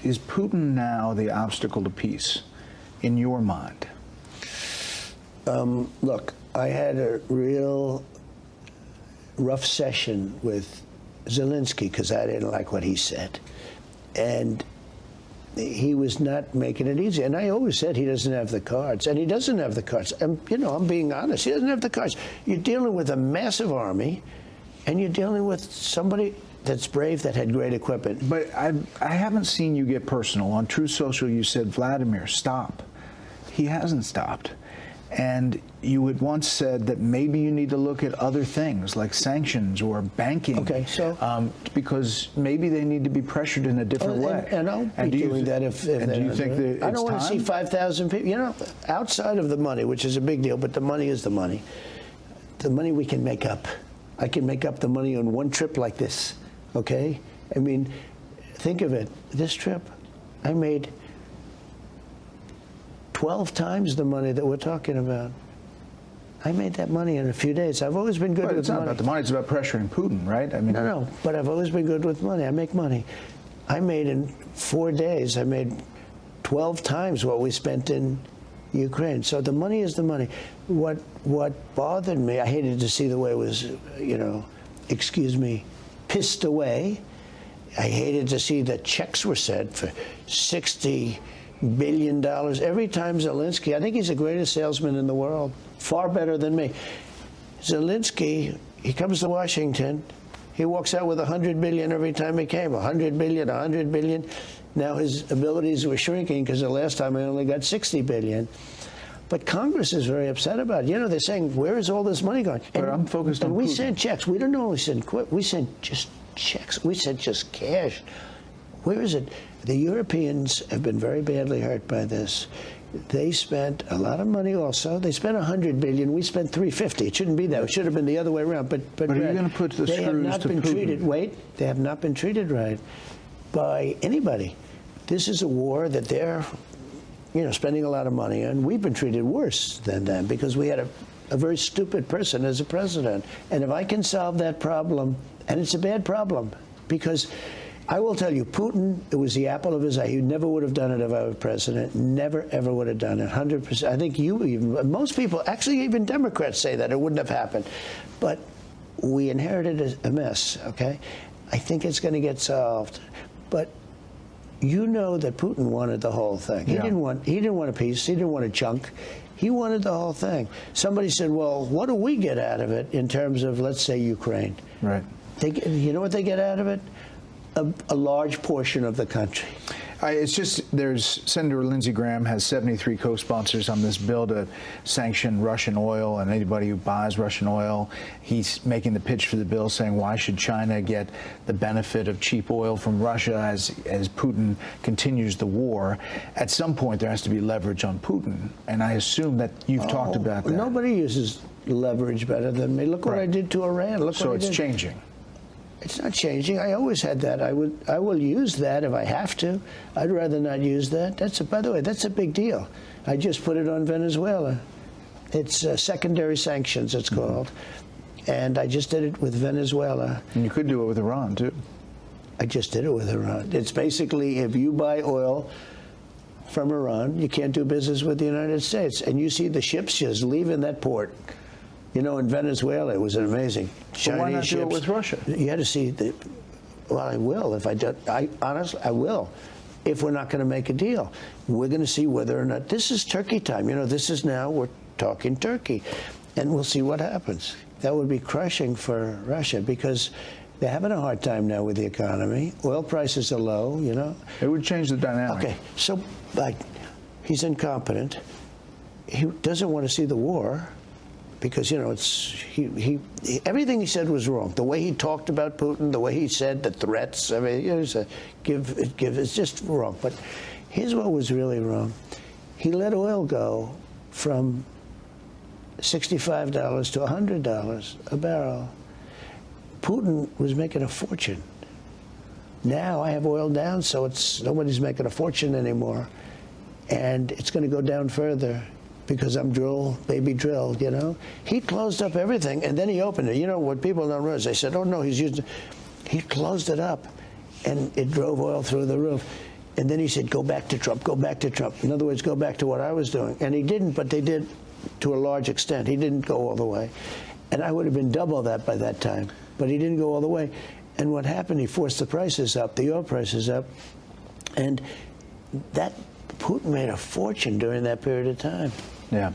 Is Putin now the obstacle to peace, in your mind? Look, I had a real rough session with Zelensky because I didn't like what he said. And he was not making it easy. And I always said he doesn't have the cards. And he doesn't have the cards. And, you know, I'm being honest. He doesn't have the cards. You're dealing with a massive army, and you're dealing with somebody that's brave, that had great equipment. But I haven't seen you get personal. On True Social, you said, Vladimir, stop. He hasn't stopped. And you had once said that maybe you need to look at other things like sanctions or banking. Okay, so because maybe they need to be pressured in a different way. And I'll be doing that if and do you think that it's I don't want to see 5,000 people. You know, outside of the money, which is a big deal, but the money is the money. The money we can make up. I can make up the money on one trip like this. Okay, I mean, think of it. This trip, I made 12 times the money that we're talking about. I made that money in a few days. I've always been good with money. It's not about the money, it's about pressuring Putin, right? I mean, no, but I've always been good with money. I make money. I made in 4 days, I made 12 times what we spent in Ukraine. So the money is the money. What bothered me, I hated to see the way it was, you know, excuse me, pissed away. I hated to see that checks were sent for $60 billion. Every time Zelensky, I think he's the greatest salesman in the world, far better than me. Zelensky, he comes to Washington, he walks out with $100 billion every time he came, $100 billion, $100 billion. Now his abilities were shrinking because the last time I only got $60 billion. But Congress is very upset about it. You know, they're saying, where is all this money going? But I'm focused on Putin. We sent checks. We don't only send we sent just checks. We sent just cash. Where is it? The Europeans have been very badly hurt by this. They spent a lot of money also. They spent $100 billion. We spent $350. It shouldn't be that. It should have been the other way around. But are you going to put the they have screws not to been Putin? treated. Wait, they have not been treated right by anybody. This is a war that they're, you know, spending a lot of money on. We've been treated worse than them because we had a very stupid person as a president. And if I can solve that problem, and it's a bad problem, because I will tell you, Putin, it was the apple of his eye. He never would have done it if I were president. Never, ever would have done it. 100%. I think you even, most people, actually even Democrats say that it wouldn't have happened. But we inherited a mess, okay? I think it's going to get solved. But you know that Putin wanted the whole thing. He didn't want a piece. He didn't want a chunk. He wanted the whole thing. Somebody said, well, what do we get out of it in terms of, let's say, Ukraine? Right. You know what they get out of it? A large portion of the country. It's just, Senator Lindsey Graham has 73 co-sponsors on this bill to sanction Russian oil and anybody who buys Russian oil. He's making the pitch for the bill saying, why should China get the benefit of cheap oil from Russia as Putin continues the war? At some point, there has to be leverage on Putin. And I assume that you've talked about that. Nobody uses leverage better than me. Look what I did to Iran. Look so what I did. It's changing. It's not changing. I always had that. I will use that if I have to. I'd rather not use that. By the way, that's a big deal. I just put it on Venezuela. It's secondary sanctions, it's called. And I just did it with Venezuela. And you could do it with Iran, too. I just did it with Iran. It's basically, if you buy oil from Iran, you can't do business with the United States. And you see the ships just leaving that port. You know, in Venezuela, it was amazing. But why not do it with Russia? You had to see well, I will. If I do, honestly, I will. If we're not going to make a deal, we're going to see whether or not this is Turkey time. You know, this is now we're talking Turkey, and we'll see what happens. That would be crushing for Russia because they're having a hard time now with the economy. Oil prices are low. You know, it would change the dynamic. Okay, so like, he's incompetent. He doesn't want to see the war. Because, you know, everything he said was wrong. The way he talked about Putin, the way he said the threats, I mean, you know, it's just wrong. But here's what was really wrong. He let oil go from $65 to $100 a barrel. Putin was making a fortune. Now I have oil down, so nobody's making a fortune anymore. And it's going to go down further. Because I'm baby drilled, you know. He closed up everything, and then he opened it. You know what people don't realize? They said, oh, no, he closed it up, and it drove oil through the roof. And then he said, go back to Trump, go back to Trump. In other words, go back to what I was doing. And he didn't, but they did to a large extent. He didn't go all the way. And I would have been double that by that time. But he didn't go all the way. And what happened, he forced the prices up, the oil prices up. And that Putin made a fortune during that period of time. Yeah.